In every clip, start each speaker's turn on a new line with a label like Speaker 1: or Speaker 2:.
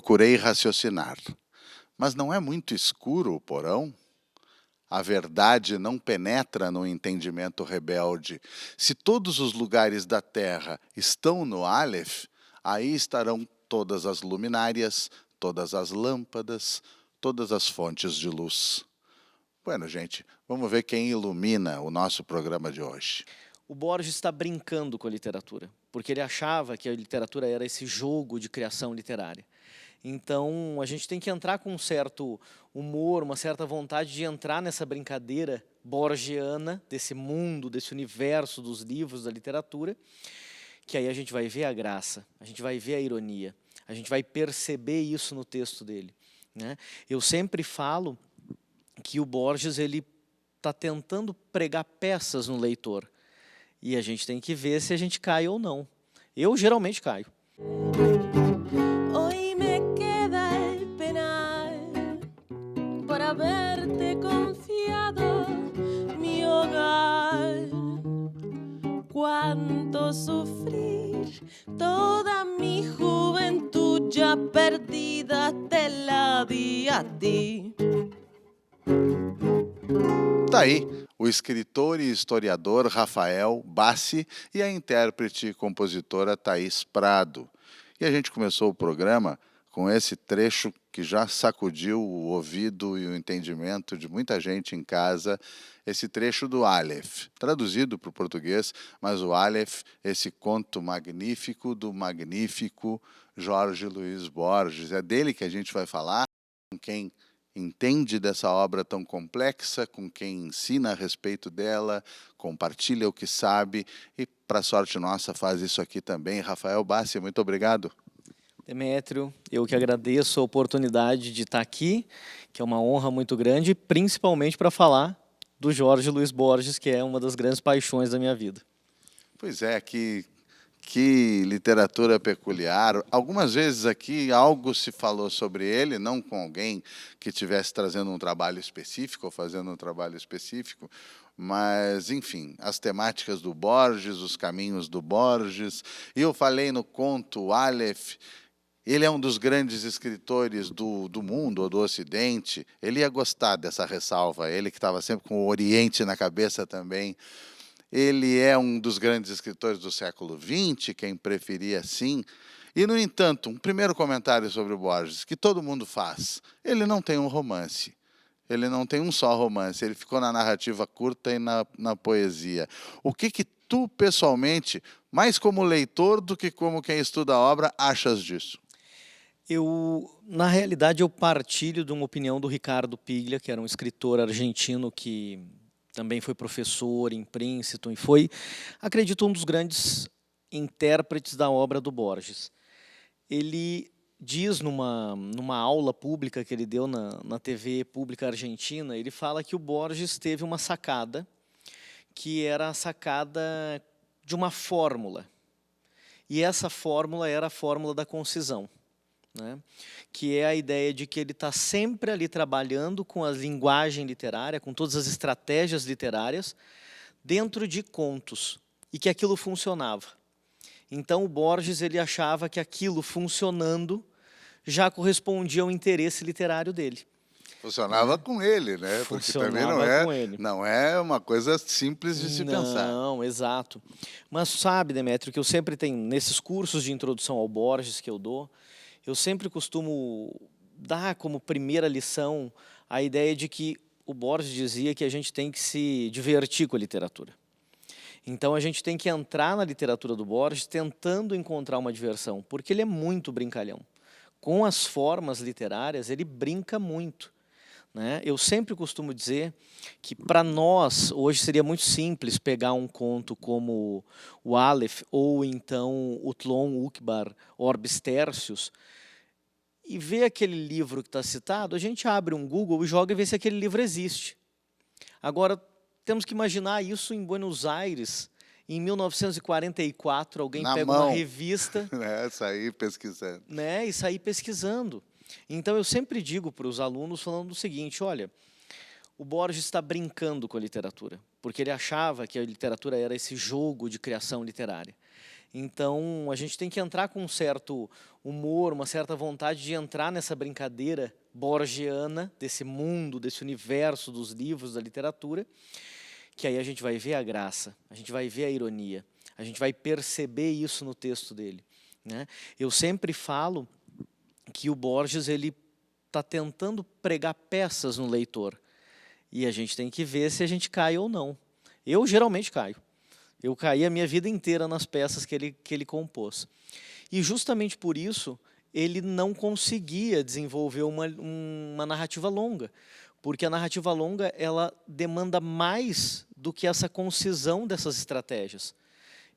Speaker 1: Procurei raciocinar. Mas não é muito escuro o porão? A verdade não penetra no entendimento rebelde. Se todos os lugares da terra estão no Aleph, aí estarão todas as luminárias, todas as lâmpadas, todas as fontes de luz. Bueno, gente, vamos ver quem ilumina o nosso programa de hoje.
Speaker 2: O Borges está brincando com a literatura, porque ele achava que a literatura era esse jogo de criação literária. Então, a gente tem que entrar com um certo humor, uma certa vontade de entrar nessa brincadeira borgiana, desse mundo, desse universo dos livros, da literatura, que aí a gente vai ver a graça, a gente vai ver a ironia, a gente vai perceber isso no texto dele, né? Eu sempre falo que o Borges ele está tentando pregar peças no leitor, e a gente tem que ver se a gente cai ou não. Eu geralmente caio.
Speaker 3: Hoy me queda el penar por haberte confiado mi hogar. Cuánto sufrir, toda mi juventud ya perdida te la di a ti.
Speaker 1: Tá aí o escritor e historiador Rafael Bassi e a intérprete e compositora Thaís Prado. E a gente começou o programa com esse trecho que já sacudiu o ouvido e o entendimento de muita gente em casa, esse trecho do Aleph, traduzido para o português, mas o Aleph, esse conto magnífico do magnífico Jorge Luiz Borges. É dele que a gente vai falar, com quem entende dessa obra tão complexa, com quem ensina a respeito dela, compartilha o que sabe e, para sorte nossa, faz isso aqui também. Rafael Bassi, muito obrigado.
Speaker 2: Demétrio, eu que agradeço a oportunidade de estar aqui, que é uma honra muito grande, principalmente para falar do Jorge Luiz Borges, que é uma das grandes paixões da minha vida.
Speaker 1: Pois é, que literatura peculiar. Algumas vezes aqui algo se falou sobre ele, não com alguém que estivesse trazendo um trabalho específico ou fazendo um trabalho específico, mas, enfim, as temáticas do Borges, os caminhos do Borges. E eu falei no conto Aleph. Ele é um dos grandes escritores do mundo, ou do Ocidente. Ele ia gostar dessa ressalva, ele que estava sempre com o Oriente na cabeça também. Ele é um dos grandes escritores do século XX, quem preferir assim. E, no entanto, um primeiro comentário sobre o Borges, que todo mundo faz. Ele não tem um romance. Ele não tem um só romance. Ele ficou na narrativa curta e na poesia. O que tu, pessoalmente, mais como leitor do que como quem estuda a obra, achas disso?
Speaker 2: Na realidade, eu partilho de uma opinião do Ricardo Piglia, que era um escritor argentino que também foi professor em Princeton e foi, acredito, um dos grandes intérpretes da obra do Borges. Ele diz numa aula pública que ele deu na TV pública argentina, ele fala que o Borges teve uma sacada, que era a sacada de uma fórmula. E essa fórmula era a fórmula da concisão, né? Que é a ideia de que ele está sempre ali trabalhando com a linguagem literária, com todas as estratégias literárias, dentro de contos, e que aquilo funcionava. Então, o Borges ele achava que aquilo funcionando já correspondia ao interesse literário dele.
Speaker 1: Funcionava com ele, né? Porque também não é uma coisa simples de se pensar.
Speaker 2: Não, exato. Mas sabe, Demétrio, que eu sempre tenho, nesses cursos de introdução ao Borges que eu dou, eu sempre costumo dar como primeira lição a ideia de que o Borges dizia que a gente tem que se divertir com a literatura. Então, a gente tem que entrar na literatura do Borges tentando encontrar uma diversão, porque ele é muito brincalhão. Com as formas literárias, ele brinca muito, né? Eu sempre costumo dizer que, para nós, hoje seria muito simples pegar um conto como o Aleph, ou então o Tlon Uqbar Orbis Tertius, e ver aquele livro que está citado, a gente abre um Google e joga e vê se aquele livro existe. Agora, temos que imaginar isso em Buenos Aires, em 1944, alguém pega uma revista
Speaker 1: sair pesquisando.
Speaker 2: Né, e sair pesquisando. Então, eu sempre digo para os alunos, falando o seguinte, olha, o Borges está brincando com a literatura, porque ele achava que a literatura era esse jogo de criação literária. Então, a gente tem que entrar com um certo humor, uma certa vontade de entrar nessa brincadeira borgiana, desse mundo, desse universo dos livros, da literatura, que aí a gente vai ver a graça, a gente vai ver a ironia, a gente vai perceber isso no texto dele, né? Eu sempre falo que o Borges ele está tentando pregar peças no leitor, e a gente tem que ver se a gente cai ou não. Eu geralmente caio. Eu caí a minha vida inteira nas peças que ele compôs. E justamente por isso, ele não conseguia desenvolver uma narrativa longa. Porque a narrativa longa, ela demanda mais do que essa concisão dessas estratégias.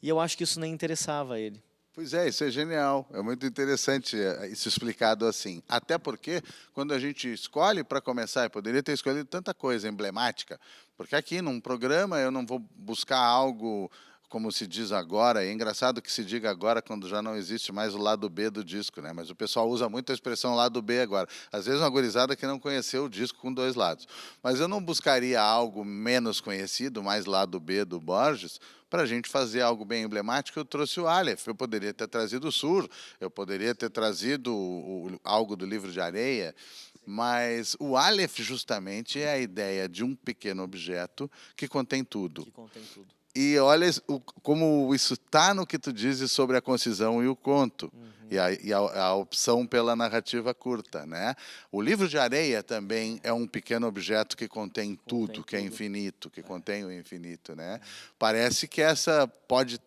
Speaker 2: E eu acho que isso nem interessava a ele.
Speaker 1: Pois é, isso é genial, é muito interessante isso explicado assim. Até porque, quando a gente escolhe para começar, eu poderia ter escolhido tanta coisa emblemática, porque aqui num programa eu não vou buscar algo, como se diz agora, é engraçado que se diga agora quando já não existe mais o lado B do disco, né? Mas o pessoal usa muito a expressão lado B agora. Às vezes uma gurizada que não conheceu o disco com dois lados. Mas eu não buscaria algo menos conhecido, mais lado B do Borges, para a gente fazer algo bem emblemático. Eu trouxe o Aleph, eu poderia ter trazido o Sur, eu poderia ter trazido algo do Livro de Areia, mas o Aleph justamente é a ideia de um pequeno objeto que contém tudo.
Speaker 2: Que contém tudo.
Speaker 1: E olha como isso está no que tu dizes sobre a concisão e o conto, e a opção pela narrativa curta, né? O Livro de Areia também é um pequeno objeto que contém tudo, que é infinito, que contém o infinito, né? Parece que essa pode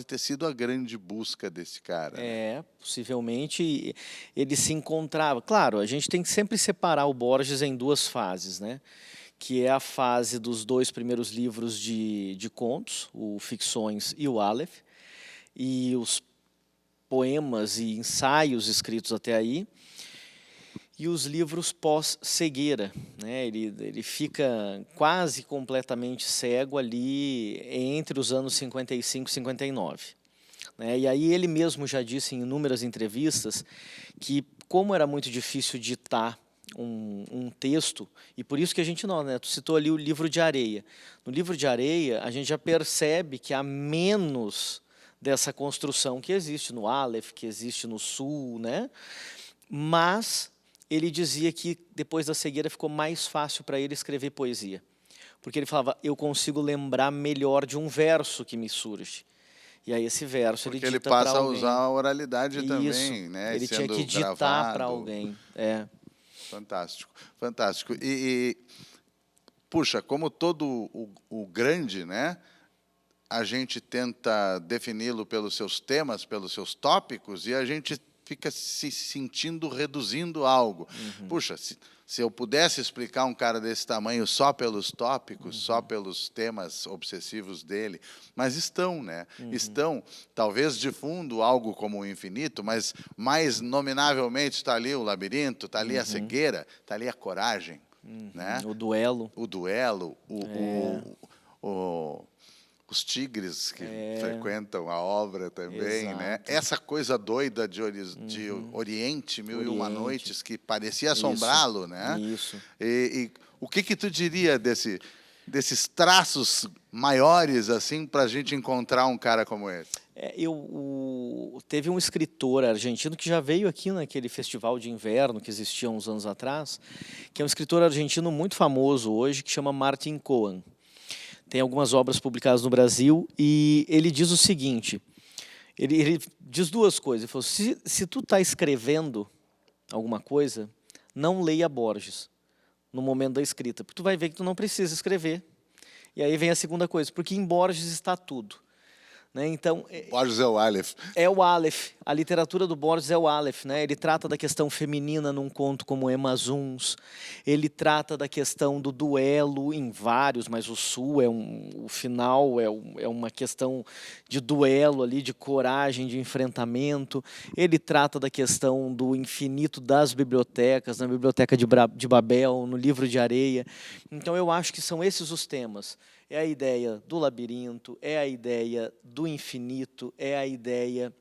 Speaker 1: ter sido a grande busca desse cara.
Speaker 2: É, possivelmente ele se encontrava. Claro, a gente tem que sempre separar o Borges em duas fases, né? Que é a fase dos dois primeiros livros de contos, o Ficções e o Aleph, e os poemas e ensaios escritos até aí, e os livros pós-cegueira, né? Ele fica quase completamente cego ali entre os anos 55 e 59. Né? E aí ele mesmo já disse em inúmeras entrevistas que, como era muito difícil ditar um texto, e por isso que a gente não, né? Tu citou ali o Livro de Areia. No Livro de Areia, a gente já percebe que há menos dessa construção que existe no Aleph, que existe no Sul, né? Mas ele dizia que depois da cegueira ficou mais fácil para ele escrever poesia. Porque ele falava, eu consigo lembrar melhor de um verso que me surge. E aí esse verso
Speaker 1: Porque
Speaker 2: ele
Speaker 1: ele
Speaker 2: dita para
Speaker 1: passa a
Speaker 2: alguém.
Speaker 1: usar a oralidade
Speaker 2: Isso,
Speaker 1: também, né?
Speaker 2: ele tinha
Speaker 1: Sendo
Speaker 2: que ditar
Speaker 1: gravado.
Speaker 2: para alguém. É.
Speaker 1: Fantástico, fantástico. Puxa, como todo o grande, né? A gente tenta defini-lo pelos seus temas, pelos seus tópicos, e a gente fica se sentindo reduzindo algo. Puxa, se eu pudesse explicar um cara desse tamanho só pelos tópicos, só pelos temas obsessivos dele, mas estão, né? Estão, talvez de fundo, algo como o infinito, mas mais nominavelmente está ali o labirinto, está ali a cegueira, está ali a coragem, né?
Speaker 2: O duelo.
Speaker 1: O duelo, os tigres que frequentam a obra também,
Speaker 2: Exato.
Speaker 1: né? Essa coisa doida de Oriente, Mil e Uma Noites, que parecia assombrá-lo, né?
Speaker 2: Isso.
Speaker 1: E o que tu diria desses traços maiores, assim, para a gente encontrar um cara como esse?
Speaker 2: Teve um escritor argentino que já veio aqui naquele festival de inverno que existia uns anos atrás, que é um escritor argentino muito famoso hoje, que chama Martin Cohen. Tem algumas obras publicadas no Brasil e ele diz o seguinte, ele diz duas coisas. Ele falou, se tu está escrevendo alguma coisa, não leia Borges no momento da escrita, porque tu vai ver que tu não precisa escrever. E aí vem a segunda coisa, porque em Borges está tudo. Né? Então,
Speaker 1: Borges é o Aleph.
Speaker 2: É o Aleph. A literatura do Borges é o Aleph. Né? Ele trata da questão feminina num conto como Emazuns. Ele trata da questão do duelo em vários, mas o Sul o final é uma questão de duelo ali, de coragem, de enfrentamento. Ele trata da questão do infinito das bibliotecas, na Biblioteca de Babel, no Livro de Areia. Então eu acho que são esses os temas. É a ideia do labirinto, é a ideia do infinito, é a ideia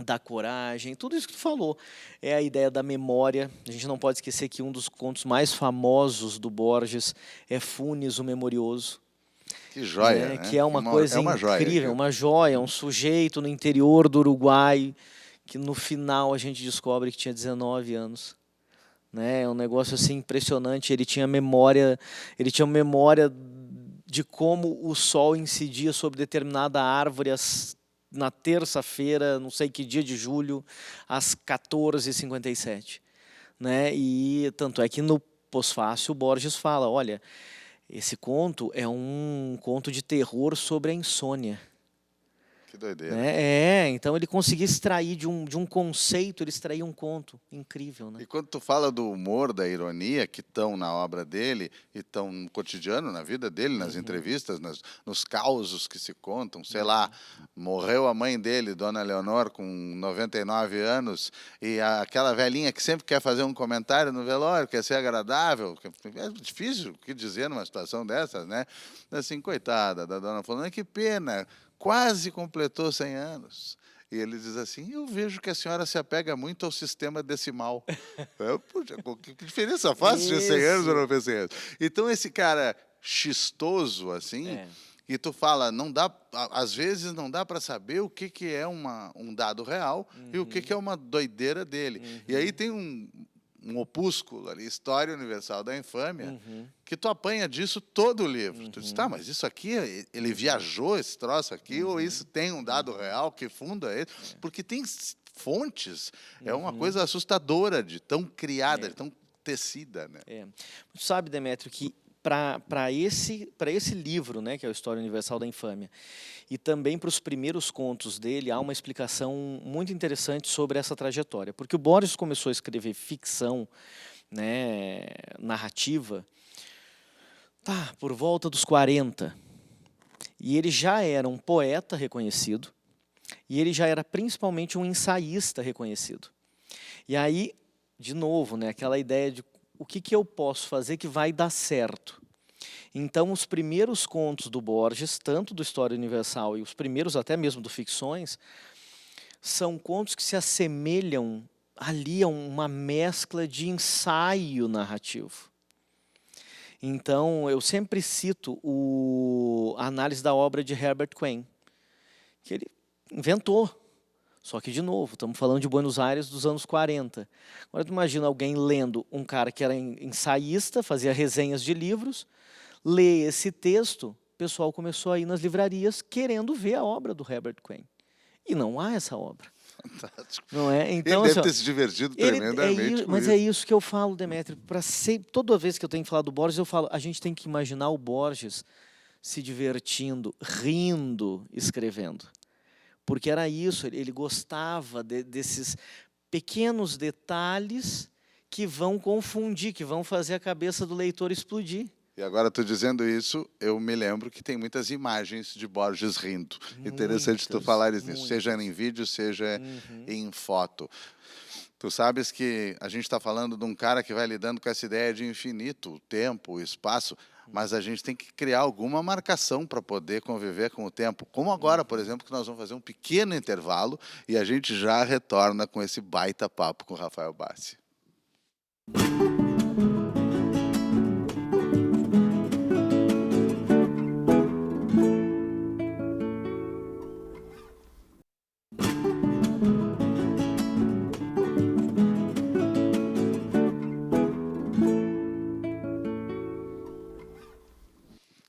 Speaker 2: da coragem, tudo isso que tu falou. É a ideia da memória. A gente não pode esquecer que um dos contos mais famosos do Borges é Funes, o Memorioso.
Speaker 1: Que joia, né?
Speaker 2: Que é uma coisa
Speaker 1: joia,
Speaker 2: incrível, uma joia, um sujeito no interior do Uruguai, que no final a gente descobre que tinha 19 anos. Né? É um negócio assim impressionante. Ele tinha memória de como o sol incidia sobre determinada árvore na terça-feira, não sei que dia de julho, às 14h57. Né? E tanto é que no pós-fácil o Borges fala, olha, esse conto é um conto de terror sobre a insônia.
Speaker 1: Que doideira.
Speaker 2: Né? Então ele conseguia extrair de um conceito, ele extraía um conto incrível. Né?
Speaker 1: E quando tu fala do humor, da ironia, que estão na obra dele e estão no cotidiano, na vida dele, nas entrevistas, nos causos que se contam, sei lá, morreu a mãe dele, Dona Leonor, com 99 anos, e aquela velhinha que sempre quer fazer um comentário no velório, quer ser agradável, é difícil o que dizer numa situação dessas, né? Assim, coitada da Dona Fulana, que pena, quase completou 100 anos. E ele diz assim, eu vejo que a senhora se apega muito ao sistema decimal. Puxa, que diferença faz de 100 anos ou não fez 100 anos? Então, esse cara chistoso, assim, e tu fala, não dá, às vezes não dá para saber o que é um dado real e o que é uma doideira dele. E aí tem um opúsculo ali, História Universal da Infâmia, que tu apanha disso todo o livro. Tu diz, tá, mas isso aqui, ele viajou esse troço aqui, ou isso tem um dado real que funda ele? Porque tem fontes, é uma coisa assustadora de tão criada, de tão tecida. Né?
Speaker 2: Tu sabe, Demétrio, que para esse livro, né, que é a História Universal da Infâmia, e também para os primeiros contos dele, há uma explicação muito interessante sobre essa trajetória. Porque o Borges começou a escrever ficção, né, narrativa, por volta dos 40. E ele já era um poeta reconhecido, e ele já era principalmente um ensaísta reconhecido. E aí, de novo, né, aquela ideia de o que eu posso fazer que vai dar certo. Então, os primeiros contos do Borges, tanto do História Universal e os primeiros até mesmo do Ficções, são contos que se assemelham ali a uma mescla de ensaio narrativo. Então, eu sempre cito a análise da obra de Herbert Quine, que ele inventou. Só que, de novo, estamos falando de Buenos Aires dos anos 40. Agora, tu imagina alguém lendo, um cara que era ensaísta, fazia resenhas de livros, lê esse texto, o pessoal começou a ir nas livrarias querendo ver a obra do Herbert Quine. E não há essa obra.
Speaker 1: Fantástico.
Speaker 2: Não é? Então,
Speaker 1: ele deve ter se divertido tremendamente com
Speaker 2: mas
Speaker 1: isso.
Speaker 2: é isso que eu falo, Demétrio. Toda vez que eu tenho que falar do Borges, eu falo, a gente tem que imaginar o Borges se divertindo, rindo, escrevendo. Porque era isso, ele gostava desses pequenos detalhes que vão confundir, que vão fazer a cabeça do leitor explodir.
Speaker 1: E agora, tu dizendo isso, eu me lembro que tem muitas imagens de Borges rindo. Interessante tu falares nisso, seja em vídeo, seja em foto. Tu sabes que a gente está falando de um cara que vai lidando com essa ideia de infinito, o tempo, o espaço, mas a gente tem que criar alguma marcação para poder conviver com o tempo. Como agora, por exemplo, que nós vamos fazer um pequeno intervalo e a gente já retorna com esse baita papo com o Rafael Bassi.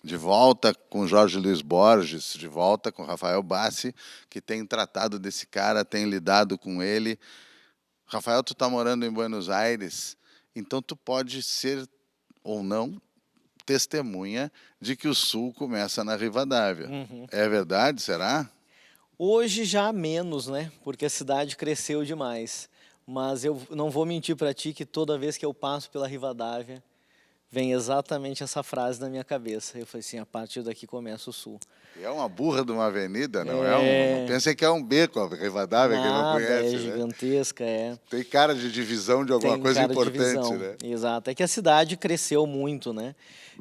Speaker 1: De volta com Jorge Luiz Borges, de volta com Rafael Bassi, que tem tratado desse cara, tem lidado com ele. Rafael, tu está morando em Buenos Aires, então tu pode ser, ou não, testemunha de que o Sul começa na Rivadavia. É verdade, será?
Speaker 2: Hoje já há menos, né? Porque a cidade cresceu demais. Mas eu não vou mentir para ti que toda vez que eu passo pela Rivadavia, vem exatamente essa frase na minha cabeça. Eu falei assim, a partir daqui começa o Sul.
Speaker 1: É uma burra de uma avenida, não é? Não pensem que é um beco, a Rivadavia, quem não conhece.
Speaker 2: É gigantesca, né?
Speaker 1: Tem cara de divisão de alguma coisa importante, né?
Speaker 2: Exato. É que a cidade cresceu muito, né?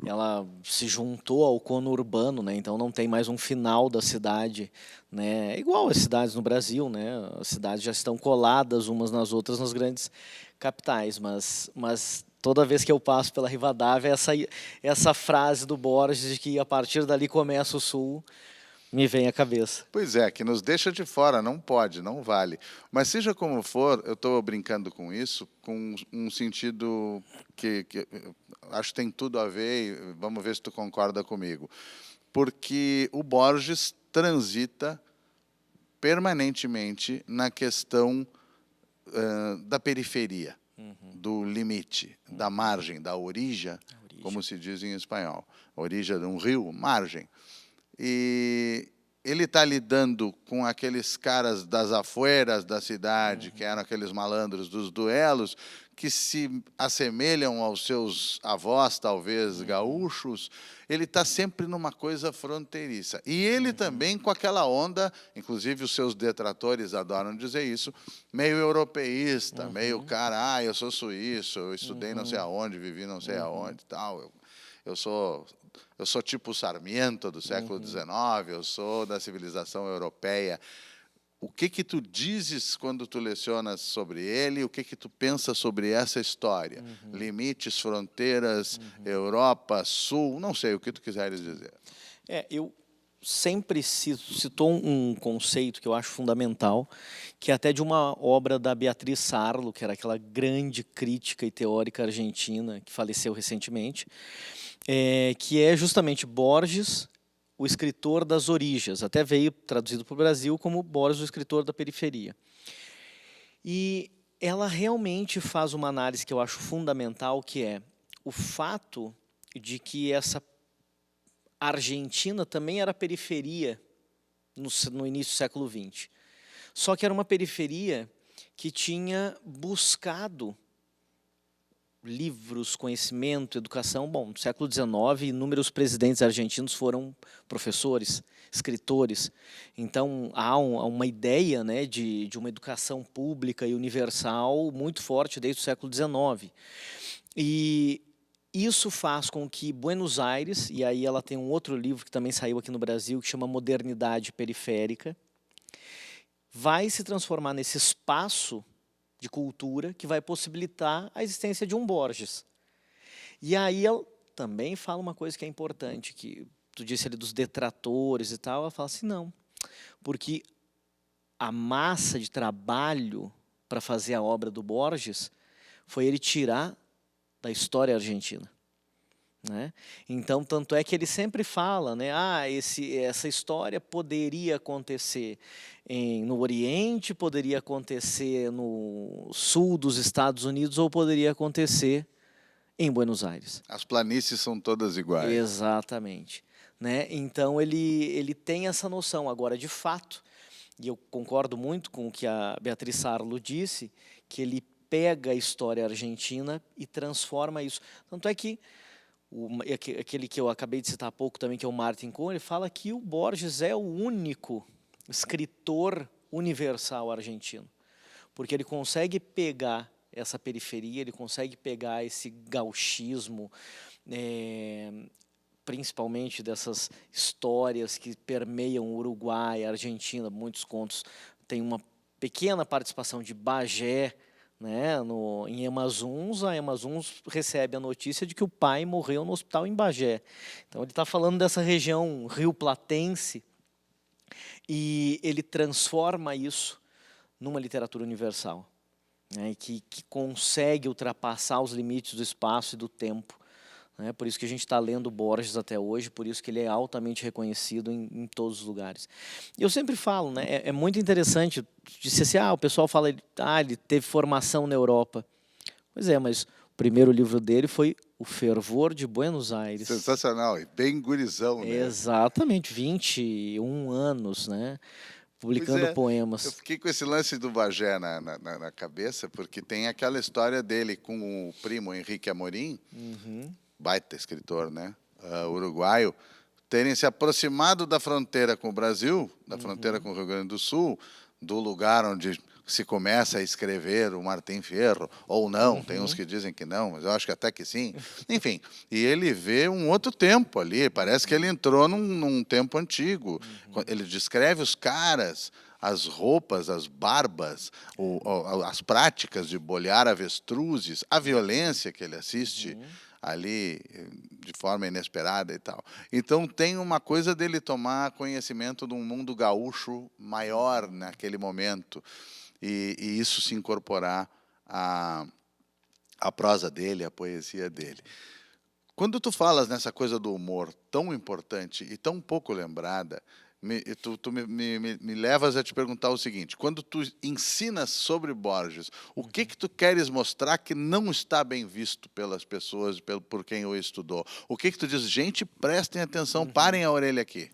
Speaker 2: Ela se juntou ao conurbano, né? Então não tem mais um final da cidade, né? Igual as cidades no Brasil, né? As cidades já estão coladas umas nas outras nas grandes capitais, mas Toda vez que eu passo pela Rivadavia, essa frase do Borges de que a partir dali começa o Sul, me vem à cabeça.
Speaker 1: Pois é, que nos deixa de fora, não pode, não vale. Mas seja como for, eu estou brincando com isso, com um sentido que acho que tem tudo a ver, e vamos ver se tu concorda comigo. Porque o Borges transita permanentemente na questão da periferia, do limite, da margem, da origem, como se diz em espanhol. Origem de um rio, margem. E ele está lidando com aqueles caras das afueras da cidade, que eram aqueles malandros dos duelos, que se assemelham aos seus avós, talvez, gaúchos. Ele está sempre numa coisa fronteiriça. E ele também com aquela onda, inclusive os seus detratores adoram dizer isso, meio europeísta, meio cara, eu sou suíço, eu estudei não sei aonde, vivi não sei aonde, tal. Eu sou tipo Sarmiento do século XIX, eu sou da civilização europeia. O que tu dizes quando tu lecionas sobre ele? O que tu pensas sobre essa história? Limites, fronteiras, Europa, Sul, não sei o que tu quiseres dizer.
Speaker 2: Eu sempre citou um conceito que eu acho fundamental, que é até de uma obra da Beatriz Sarlo, que era aquela grande crítica e teórica argentina que faleceu recentemente, que é justamente Borges, o escritor das origens. Até veio traduzido para o Brasil como Borges, o escritor da periferia. E ela realmente faz uma análise que eu acho fundamental, que é o fato de que essa Argentina também era periferia no início do século XX. Só que era uma periferia que tinha buscado livros, conhecimento, educação. Bom, no século XIX, inúmeros presidentes argentinos foram professores, escritores. Então, há uma ideia, né, de uma educação pública e universal muito forte desde o século XIX. E isso faz com que Buenos Aires, e aí ela tem um outro livro que também saiu aqui no Brasil, que chama Modernidade Periférica, vai se transformar nesse espaço de cultura que vai possibilitar a existência de um Borges. E aí ela também fala uma coisa que é importante, que tu disse ali dos detratores e tal, ela fala assim, não, porque a massa de trabalho para fazer a obra do Borges foi ele tirar da história argentina. Né? Então, tanto é que ele sempre fala, né, essa história poderia acontecer no Oriente, poderia acontecer no sul dos Estados Unidos ou poderia acontecer em Buenos Aires.
Speaker 1: As planícies são todas iguais.
Speaker 2: Exatamente. Né? Então, ele tem essa noção. Agora, de fato, e eu concordo muito com o que a Beatriz Sarlo disse, que ele pega a história argentina e transforma isso. Tanto é que aquele que eu acabei de citar há pouco também, que é o Martin Cohn, ele fala que o Borges é o único escritor universal argentino, porque ele consegue pegar essa periferia, ele consegue pegar esse gauchismo, principalmente dessas histórias que permeiam o Uruguai, a Argentina, muitos contos têm uma pequena participação de Bagé, né, em Amazuns. A Amazuns recebe a notícia de que o pai morreu no hospital em Bagé. Então ele está falando dessa região rio-platense e ele transforma isso numa literatura universal, né, que consegue ultrapassar os limites do espaço e do tempo. Né, por isso que a gente está lendo Borges até hoje, por isso que ele é altamente reconhecido em todos os lugares. Eu sempre falo, né, é muito interessante, disse assim, o pessoal fala, ele teve formação na Europa. Pois é, mas o primeiro livro dele foi O Fervor de Buenos Aires.
Speaker 1: Sensacional, e bem gurizão, né?
Speaker 2: Exatamente, 21 anos, né, publicando poemas.
Speaker 1: Eu fiquei com esse lance do Bagé na cabeça, porque tem aquela história dele com o primo Henrique Amorim, baita escritor, né, uruguaio, terem se aproximado da fronteira com o Brasil, da fronteira com o Rio Grande do Sul, do lugar onde se começa a escrever o Martim Fierro, ou não, tem uns que dizem que não, mas eu acho que até que sim. Enfim, e ele vê um outro tempo ali, parece que ele entrou num tempo antigo. Ele descreve os caras, as roupas, as barbas, as práticas de bolhar avestruzes, a violência que ele assiste ali de forma inesperada e tal. Então tem uma coisa dele tomar conhecimento de um mundo gaúcho maior naquele momento e isso se incorporar à prosa dele, à poesia dele. Quando tu falas nessa coisa do humor tão importante e tão pouco lembrada, tu me levas a te perguntar o seguinte: quando tu ensinas sobre Borges, o que tu queres mostrar que não está bem visto pelas pessoas, por quem o estudou? O que tu diz? Gente, prestem atenção, parem a orelha aqui.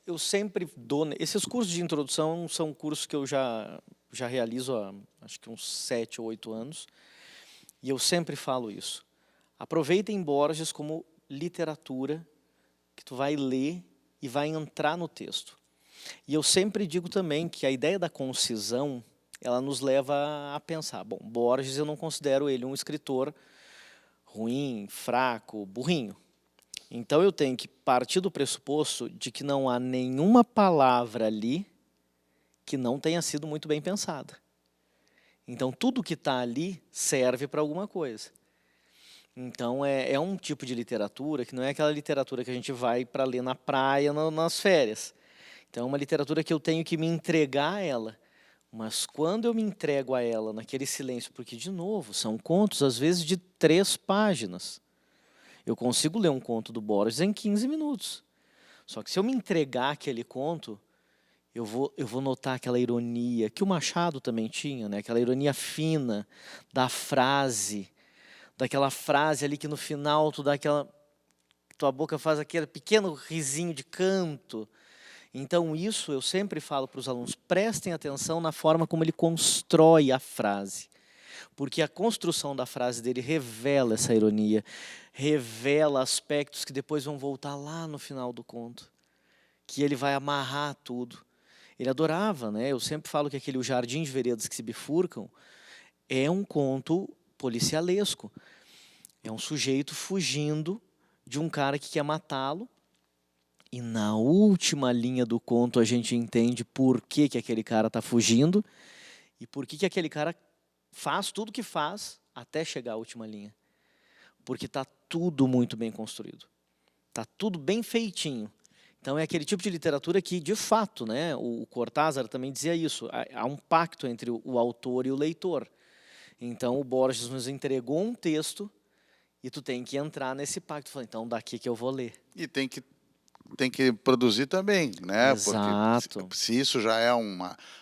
Speaker 2: Eu sempre dou... Esses cursos de introdução são cursos que eu já realizo há, acho que uns 7 ou 8 anos, e eu sempre falo isso. Aproveitem Borges como literatura que tu vai ler e vai entrar no texto. E eu sempre digo também que a ideia da concisão, ela nos leva a pensar, bom, Borges eu não considero ele um escritor ruim, fraco, burrinho. Então eu tenho que partir do pressuposto de que não há nenhuma palavra ali que não tenha sido muito bem pensada. Então tudo que está ali serve para alguma coisa. Então é um tipo de literatura que não é aquela literatura que a gente vai para ler na praia, nas férias. Então é uma literatura que eu tenho que me entregar a ela. Mas quando eu me entrego a ela naquele silêncio, porque, de novo, são contos, às vezes, de 3 páginas. Eu consigo ler um conto do Borges em 15 minutos. Só que se eu me entregar àquele conto, eu vou notar aquela ironia, que o Machado também tinha, né? Aquela ironia fina da frase, daquela frase ali que no final tua boca faz aquele pequeno risinho de canto. Então isso eu sempre falo para os alunos, prestem atenção na forma como ele constrói a frase. Porque a construção da frase dele revela essa ironia, revela aspectos que depois vão voltar lá no final do conto, que ele vai amarrar tudo. Ele adorava, né? Eu sempre falo que aquele O Jardim de Veredas que se Bifurcam é um conto policialesco. É um sujeito fugindo de um cara que quer matá-lo. E na última linha do conto a gente entende por que aquele cara está fugindo e por que aquele cara faz tudo o que faz até chegar à última linha. Porque está tudo muito bem construído. Está tudo bem feitinho. Então é aquele tipo de literatura que, de fato, né, o Cortázar também dizia isso, há um pacto entre o autor e o leitor. Então o Borges nos entregou um texto e tu tem que entrar nesse pacto. Então daqui que eu vou ler.
Speaker 1: E tem que produzir também, né?
Speaker 2: Exato.
Speaker 1: Porque se isso já é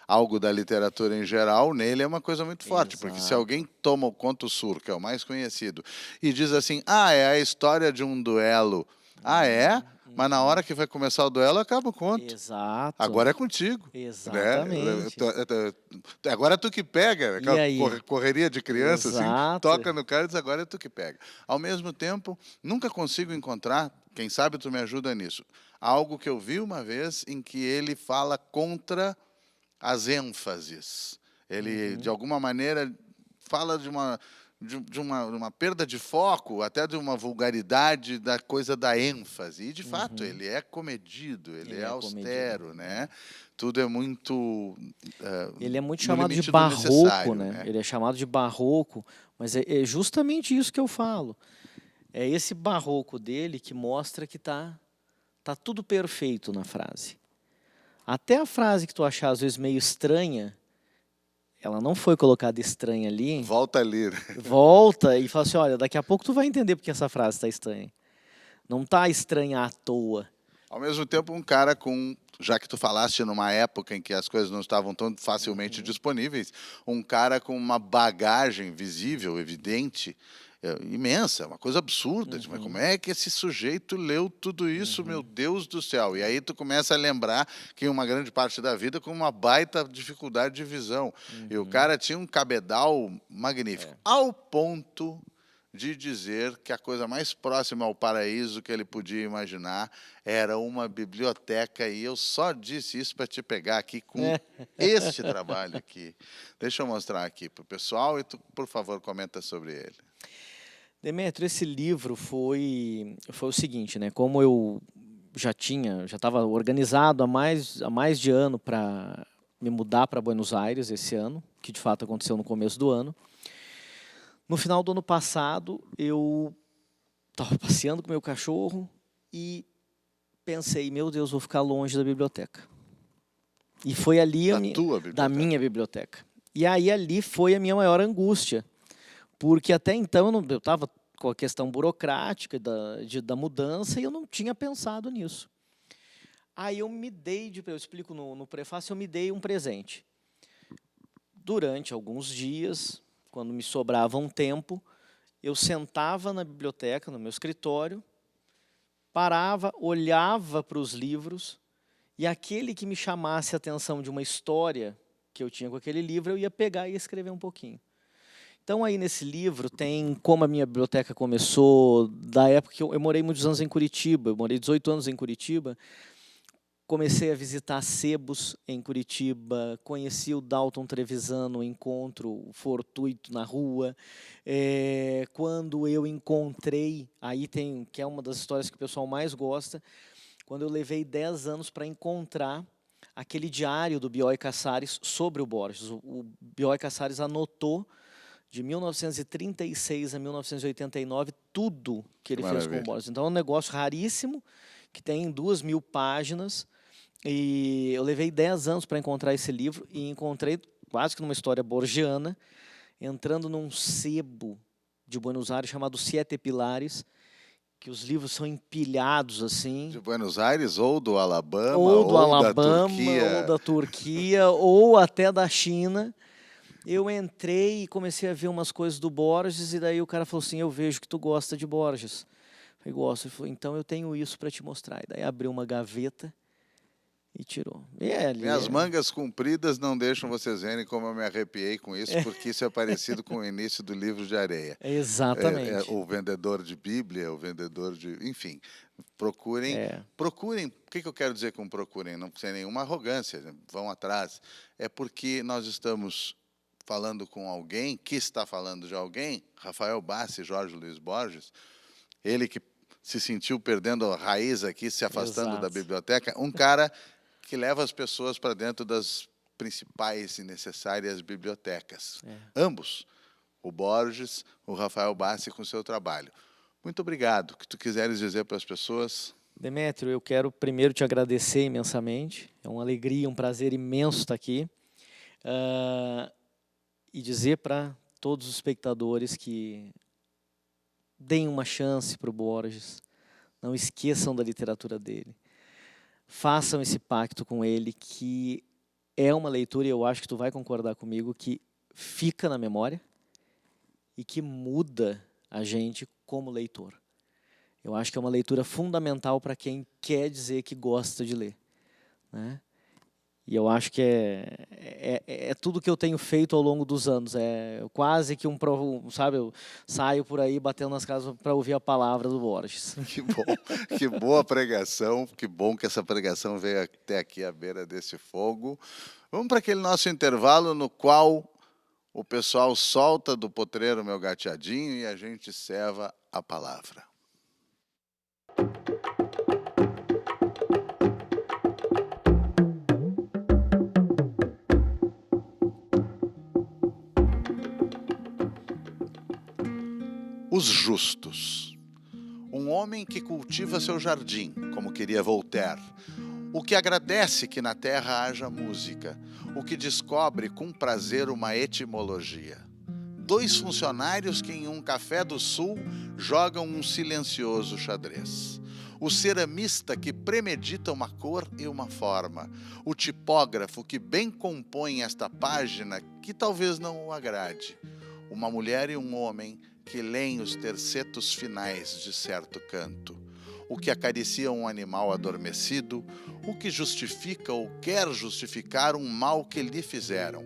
Speaker 1: algo da literatura em geral, nele é uma coisa muito forte.
Speaker 2: Exato.
Speaker 1: Porque se alguém toma o Conto Sur, que é o mais conhecido, e diz assim, é a história de um duelo. É? Mas na hora que vai começar o duelo, acaba o conto.
Speaker 2: Exato.
Speaker 1: Agora é contigo.
Speaker 2: Exatamente.
Speaker 1: Né? Agora é tu que pega, aquela correria de criança, assim, toca no cara e diz, agora é tu que pega. Ao mesmo tempo, nunca consigo encontrar, quem sabe tu me ajuda nisso, algo que eu vi uma vez em que ele fala contra as ênfases. Ele, de alguma maneira, fala de uma perda de foco, até de uma vulgaridade da coisa da ênfase. E, de fato, ele é comedido, ele é austero, comedido, né? Tudo é muito...
Speaker 2: ele é muito chamado de barroco, né? Ele é chamado de barroco, mas é justamente isso que eu falo. É esse barroco dele que mostra que tá tudo perfeito na frase. Até a frase que tu achar, às vezes, meio estranha, ela não foi colocada estranha ali.
Speaker 1: Volta ali.
Speaker 2: Volta e fala assim, olha, daqui a pouco tu vai entender porque essa frase está estranha. Não está estranha à toa.
Speaker 1: Ao mesmo tempo, um cara já que tu falaste numa época em que as coisas não estavam tão facilmente disponíveis, um cara com uma bagagem visível, evidente, imensa, uma coisa absurda. Mas como é que esse sujeito leu tudo isso, meu Deus do céu? E aí tu começa a lembrar que uma grande parte da vida com uma baita dificuldade de visão. E o cara tinha um cabedal magnífico, ao ponto de dizer que a coisa mais próxima ao paraíso que ele podia imaginar era uma biblioteca, e eu só disse isso para te pegar aqui com este trabalho aqui. Deixa eu mostrar aqui para o pessoal e tu, por favor, comenta sobre ele.
Speaker 2: Demétrio, esse livro foi o seguinte, né? Como eu já estava organizado há mais de ano para me mudar para Buenos Aires esse ano, que de fato aconteceu no começo do ano. No final do ano passado, eu estava passeando com meu cachorro e pensei, meu Deus, vou ficar longe da biblioteca. E foi ali da minha biblioteca. E aí ali foi a minha maior angústia, porque até então eu estava com a questão burocrática da mudança e eu não tinha pensado nisso. Aí eu explico no prefácio, eu me dei um presente. Durante alguns dias, quando me sobrava um tempo, eu sentava na biblioteca, no meu escritório, parava, olhava para os livros e aquele que me chamasse a atenção de uma história que eu tinha com aquele livro, eu ia pegar e escrever um pouquinho. Então, aí nesse livro tem como a minha biblioteca começou, da época que eu morei muitos anos em Curitiba, eu morei 18 anos em Curitiba, comecei a visitar sebos em Curitiba, conheci o Dalton Trevisan no encontro fortuito na rua. Quando eu encontrei, aí tem, que é uma das histórias que o pessoal mais gosta, quando eu levei 10 anos para encontrar aquele diário do Bioy Casares sobre o Borges. O Bioy Casares anotou de 1936 a 1989 tudo que ele fez com o Borges. Então é um negócio raríssimo, que tem 2.000 páginas, e eu levei 10 anos para encontrar esse livro, e encontrei quase que numa história borgiana, entrando num sebo de Buenos Aires chamado Siete Pilares, que os livros são empilhados assim.
Speaker 1: De Buenos Aires ou do Alabama,
Speaker 2: da Turquia. Ou da Turquia, ou até da China. Eu entrei e comecei a ver umas coisas do Borges, e daí o cara falou assim, eu vejo que tu gosta de Borges. Eu falei, gosto. Ele falou, então eu tenho isso para te mostrar. E daí abriu uma gaveta e tirou.
Speaker 1: Minhas mangas compridas não deixam vocês verem como eu me arrepiei com isso, porque isso é parecido com o início do Livro de Areia.
Speaker 2: Exatamente.
Speaker 1: O vendedor de Bíblia, o vendedor de... Enfim, procurem. Procurem. O que eu quero dizer com procurem? Não precisa nenhuma arrogância, vão atrás. É porque nós estamos falando com alguém que está falando de alguém, Rafael Bassi, Jorge Luiz Borges, ele que se sentiu perdendo a raiz aqui, se afastando da biblioteca, um cara que leva as pessoas para dentro das principais e necessárias bibliotecas. Ambos, o Borges, o Rafael Bassi, com o seu trabalho. Muito obrigado. O que tu quiseres dizer para as pessoas?
Speaker 2: Demétrio, eu quero primeiro te agradecer imensamente. É uma alegria, um prazer imenso estar aqui. E dizer para todos os espectadores que deem uma chance para o Borges, não esqueçam da literatura dele. Façam esse pacto com ele, que é uma leitura, e eu acho que tu vai concordar comigo, que fica na memória e que muda a gente como leitor. Eu acho que é uma leitura fundamental para quem quer dizer que gosta de ler, né? E eu acho que é tudo que eu tenho feito ao longo dos anos. É quase que sabe, eu saio por aí batendo nas casas para ouvir a palavra do Borges.
Speaker 1: Que bom, que boa pregação, que bom que essa pregação veio até aqui à beira desse fogo. Vamos para aquele nosso intervalo no qual o pessoal solta do potreiro meu gateadinho e a gente serva a palavra. Os justos. Um homem que cultiva seu jardim, como queria Voltaire. O que agradece que na terra haja música. O que descobre com prazer uma etimologia. 2 funcionários que em um café do sul jogam um silencioso xadrez. O ceramista que premedita uma cor e uma forma. O tipógrafo que bem compõe esta página que talvez não o agrade. Uma mulher e um homem que leem os tercetos finais de certo canto, o que acaricia um animal adormecido, o que justifica ou quer justificar um mal que lhe fizeram,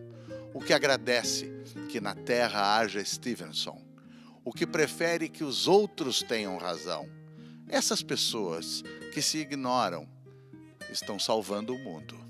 Speaker 1: o que agradece que na terra haja Stevenson, o que prefere que os outros tenham razão. Essas pessoas que se ignoram estão salvando o mundo.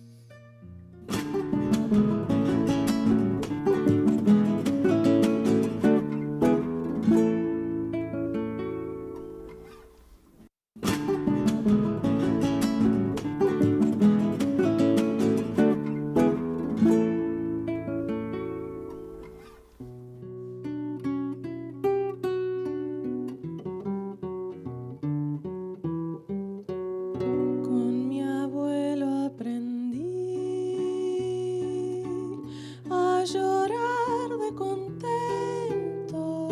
Speaker 3: Con mi abuelo aprendí a llorar de contento,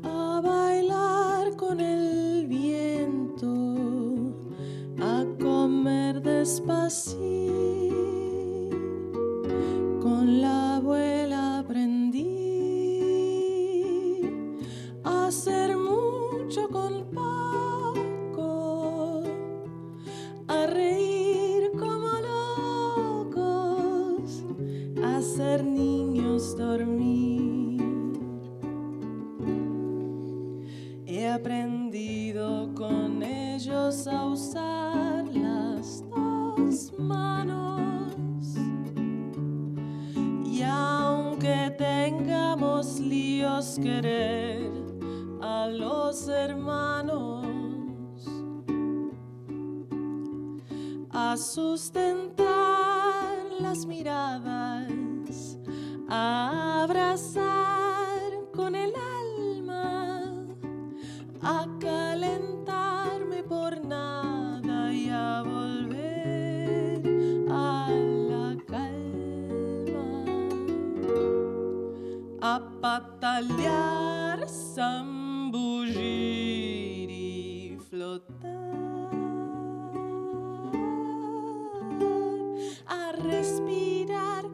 Speaker 3: a bailar con el viento, a comer despacito. Con la abuela aprendí a hacer mucho con poco, a reír como locos, a ser niños dormir. He aprendido con ellos a usar las dos manos, y aunque tengamos líos, querer a los hermanos, a sustentar las miradas, a abrazar con el alma, a calentarme por nada y a volver a la calma, a patalear, zambullir y flotar, a respirar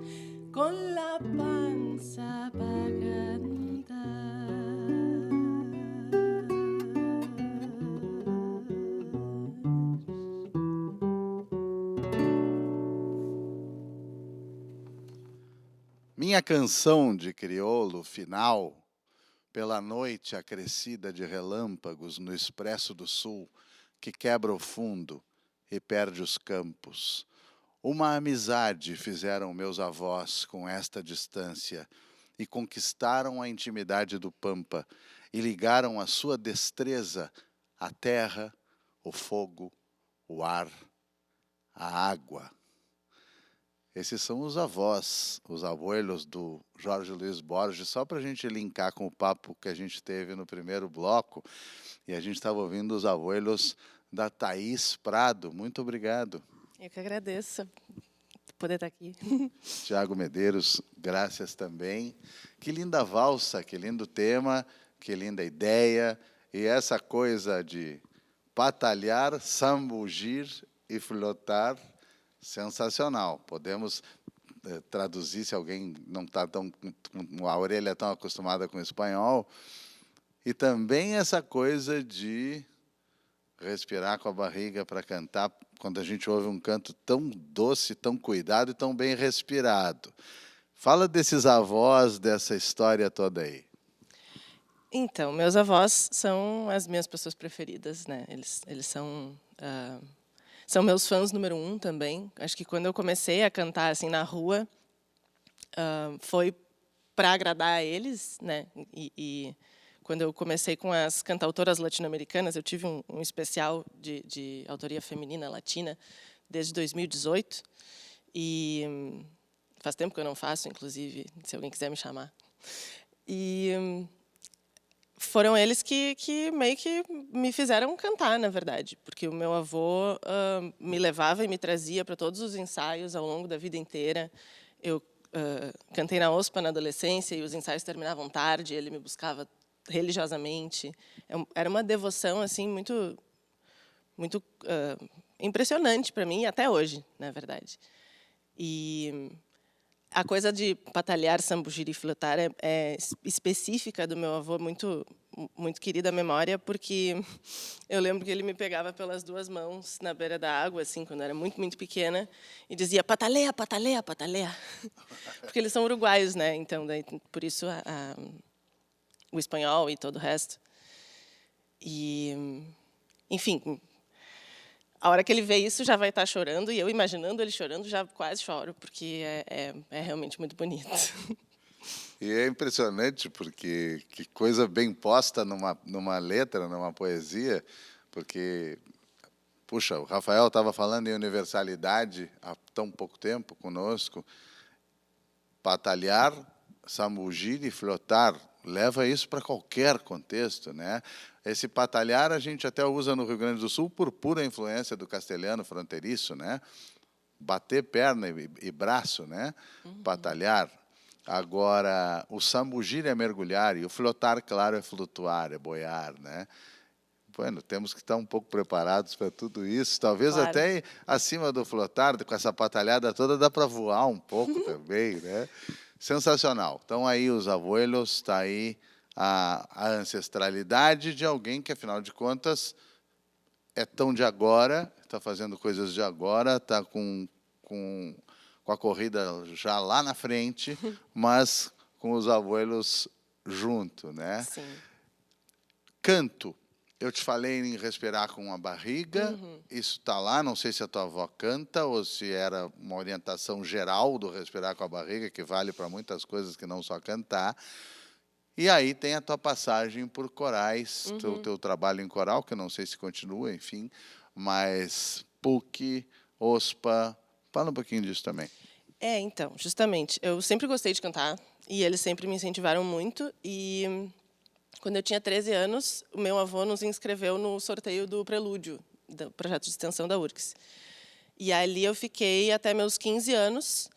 Speaker 3: con la panza para
Speaker 1: Minha canção de crioulo final, pela noite acrescida de relâmpagos no Expresso do Sul, que quebra o fundo e perde os campos. Uma amizade fizeram meus avós com esta distância e conquistaram a intimidade do Pampa e ligaram a sua destreza à terra, o fogo, o ar, a água. Esses são os avós, os abuelos do Jorge Luiz Borges, só para a gente linkar com o papo que a gente teve no primeiro bloco, e a gente estava ouvindo os abuelos da Thaís Prado. Muito obrigado.
Speaker 3: Eu que agradeço poder estar aqui.
Speaker 1: Tiago Medeiros, graças também. Que linda valsa, que lindo tema, que linda ideia, e essa coisa de batalhar, sambugir e flotar, sensacional. Podemos traduzir, se alguém não está tão, a orelha tão acostumada com o espanhol. E também essa coisa de respirar com a barriga para cantar, quando a gente ouve um canto tão doce, tão cuidado e tão bem respirado. Fala desses avós, dessa história toda aí.
Speaker 3: Então, meus avós são as minhas pessoas preferidas, né? Eles são são meus fãs número 1 também. Acho que quando eu comecei a cantar assim na rua, foi para agradar a eles, né? E quando eu comecei com as cantautoras latino-americanas, eu tive um especial de autoria feminina latina desde 2018. E faz tempo que eu não faço, inclusive, se alguém quiser me chamar. E foram eles que meio que me fizeram cantar, na verdade, porque o meu avô me levava e me trazia para todos os ensaios ao longo da vida inteira. Eu cantei na OSPA na adolescência e os ensaios terminavam tarde, ele me buscava religiosamente. Era uma devoção assim muito impressionante para mim, até hoje, na verdade. E a coisa de batalhar, sambugir e flotar é específica do meu avô, muito querida à memória, porque eu lembro que ele me pegava pelas 2 mãos na beira da água, assim, quando eu era muito pequena, e dizia, pataleia, pataleia, pataleia. Porque eles são uruguaios, né? Então, daí, por isso, o espanhol e todo o resto. E, enfim, a hora que ele vê isso já vai estar chorando, e eu imaginando ele chorando já quase choro, porque é realmente muito bonito.
Speaker 1: E é impressionante porque que coisa bem posta numa letra, numa poesia, porque, puxa, o Rafael estava falando em universalidade há tão pouco tempo conosco. Batalhar, samugir e flotar, leva isso para qualquer contexto, né? Esse batalhar a gente até usa no Rio Grande do Sul por pura influência do castelhano fronteiriço, né? Bater perna e braço, né? Batalhar. Agora, o sambugir é mergulhar e o flotar, claro, é flutuar, é boiar, né? Bueno, temos que estar um pouco preparados para tudo isso. Talvez
Speaker 3: Claro.
Speaker 1: até acima do flotar, com essa patalhada toda, dá para voar um pouco também, né? Sensacional. Estão aí os abuelos, está aí a ancestralidade de alguém que, afinal de contas, é tão de agora, está fazendo coisas de agora, está com a corrida já lá na frente, mas com os abuelos junto, né?
Speaker 3: Sim.
Speaker 1: Canto. Eu te falei em respirar com a barriga, isso está lá, não sei se a tua avó canta ou se era uma orientação geral do respirar com a barriga, que vale para muitas coisas que não só cantar. E aí tem a tua passagem por corais, o teu trabalho em coral, que eu não sei se continua, enfim, mas PUC, OSPA, fala um pouquinho disso também.
Speaker 3: Então, justamente, eu sempre gostei de cantar, e eles sempre me incentivaram muito, e quando eu tinha 13 anos, o meu avô nos inscreveu no sorteio do Prelúdio, do projeto de extensão da URGS. E ali eu fiquei até meus 15 anos,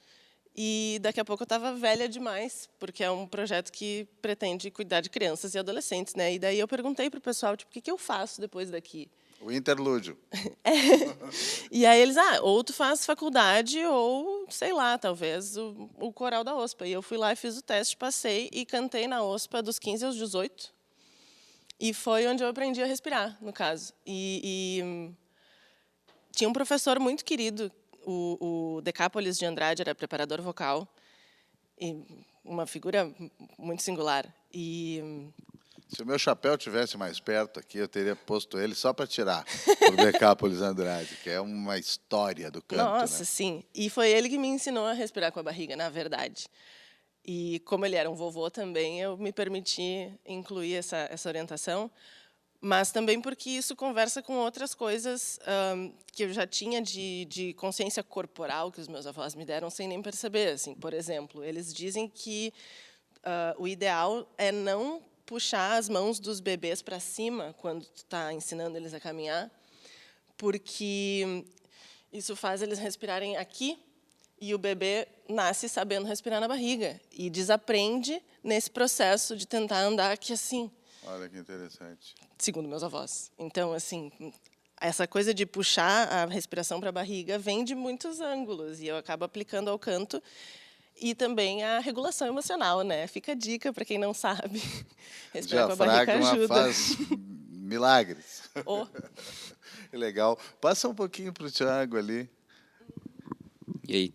Speaker 3: e daqui a pouco eu estava velha demais, porque é um projeto que pretende cuidar de crianças e adolescentes, né? E daí eu perguntei para o pessoal, tipo, o que eu faço depois daqui?
Speaker 1: O interlúdio.
Speaker 3: E aí eles, ou tu faz faculdade, ou, sei lá, talvez o coral da OSPA. E eu fui lá e fiz o teste, passei e cantei na OSPA dos 15 aos 18. E foi onde eu aprendi a respirar, no caso. E tinha um professor muito querido, o Decápolis de Andrade, era preparador vocal, e uma figura muito singular.
Speaker 1: Se o meu chapéu tivesse mais perto aqui, eu teria posto ele só para tirar o Decápolis Andrade, que é uma história do canto.
Speaker 3: Nossa,
Speaker 1: né?
Speaker 3: sim. E foi ele que me ensinou a respirar com a barriga, na verdade. E como ele era um vovô também, eu me permiti incluir essa orientação, mas também porque isso conversa com outras coisas que eu já tinha de consciência corporal que os meus avós me deram sem nem perceber. Assim, por exemplo, eles dizem que o ideal é não puxar as mãos dos bebês para cima quando tu está ensinando eles a caminhar, porque isso faz eles respirarem aqui e o bebê nasce sabendo respirar na barriga e desaprende nesse processo de tentar andar aqui assim.
Speaker 1: Olha que interessante.
Speaker 3: Segundo meus avós. Então, assim, essa coisa de puxar a respiração para a barriga vem de muitos ângulos e eu acabo aplicando ao canto e também a regulação emocional, né? Fica a dica para quem não sabe. Respirar com a barriga ajuda.
Speaker 1: Faz milagres.
Speaker 3: Oh.
Speaker 1: Legal. Passa um pouquinho para o Thiago ali.
Speaker 4: E aí?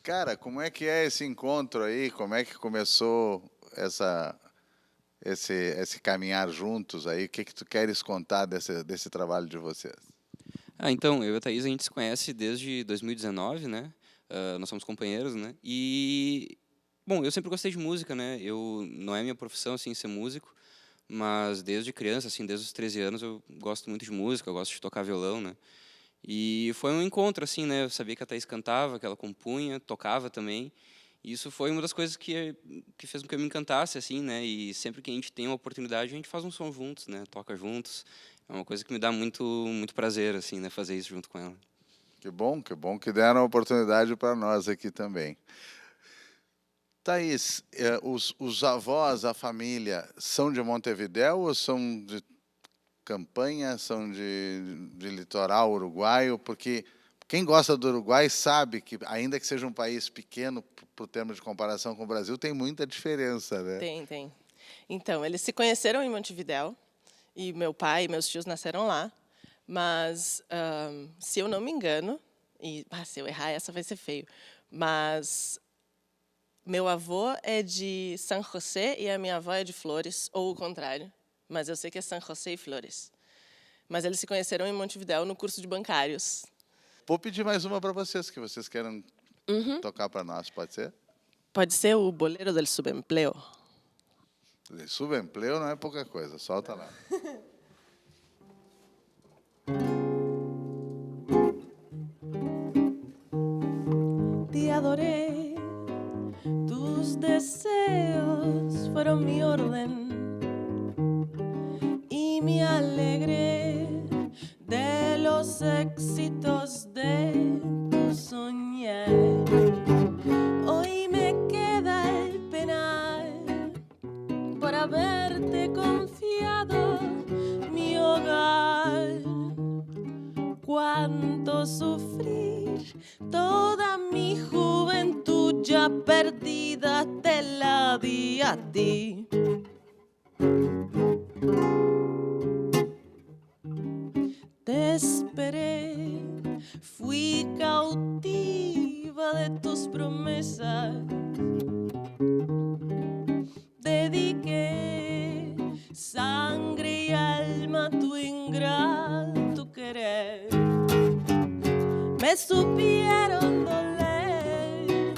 Speaker 1: Cara, como é que é esse encontro aí? Como é que começou esse caminhar juntos aí? O que tu queres contar desse trabalho de vocês?
Speaker 4: Então, eu e a Thaís, a gente se conhece desde 2019, né? Nós somos companheiros, né? E, bom, eu sempre gostei de música, né? Não é minha profissão, assim, ser músico, mas desde criança, assim, desde os 13 anos, eu gosto muito de música, eu gosto de tocar violão, né? E foi um encontro, assim, né? Eu sabia que a Thaís cantava, que ela compunha, tocava também. E isso foi uma das coisas que fez com que eu me encantasse, assim, né? E sempre que a gente tem uma oportunidade, a gente faz um som juntos, né? Toca juntos. É uma coisa que me dá muito, muito prazer, assim, né? Fazer isso junto com ela.
Speaker 1: Que bom que deram a oportunidade para nós aqui também. Thaís, os avós, a família, são de Montevidéu ou são de Campanha, são de litoral uruguaio? Porque quem gosta do Uruguai sabe que, ainda que seja um país pequeno, por termos de comparação com o Brasil, tem muita diferença, né?
Speaker 3: Tem. Então, eles se conheceram em Montevidéu, e meu pai e meus tios nasceram lá, mas, se eu não me engano, e se eu errar, essa vai ser feio, mas Meu avô é de San José e a minha avó é de Flores, ou o contrário. Mas eu sei que é San José e Flores. Mas eles se conheceram em Montevidéu no curso de bancários.
Speaker 1: Vou pedir mais uma para vocês, que vocês queiram tocar para nós, pode ser?
Speaker 3: Pode ser o Bolero del Subempleo.
Speaker 1: Subempleo não é pouca coisa, solta lá.
Speaker 3: Te adoré, tus deseos fueron mi orden y me alegré de los éxitos de tu soñar. Hoy me queda el penar por haberte confiado mi hogar. Cuánto sufrir, toda mi juventud ya perdida te la di a ti. Te esperé, fui cautiva de tus promesas. Dediqué sangre y alma a tu ingrato querer. Me supieron doler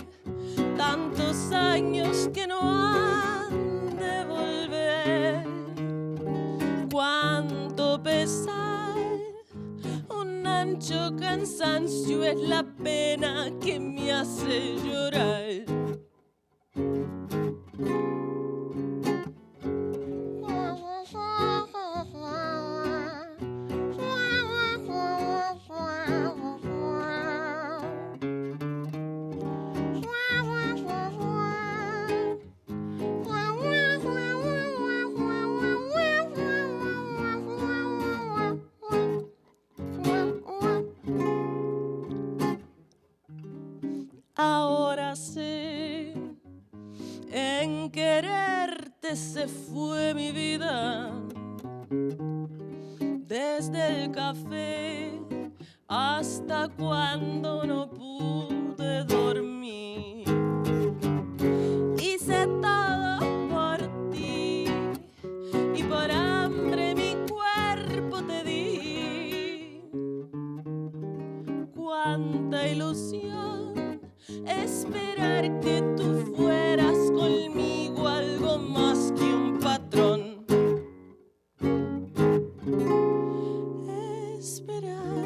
Speaker 3: tantos años que no han de volver. Cuánto pesar, un ancho cansancio es la pena que me hace llorar. Ahora sé, en quererte se fue mi vida. Desde el café hasta cuando no pude dormir. Hice todo por ti y por hambre mi cuerpo te di. Cuánta ilusión esperar que tú fueras conmigo algo más que un patrón. Esperar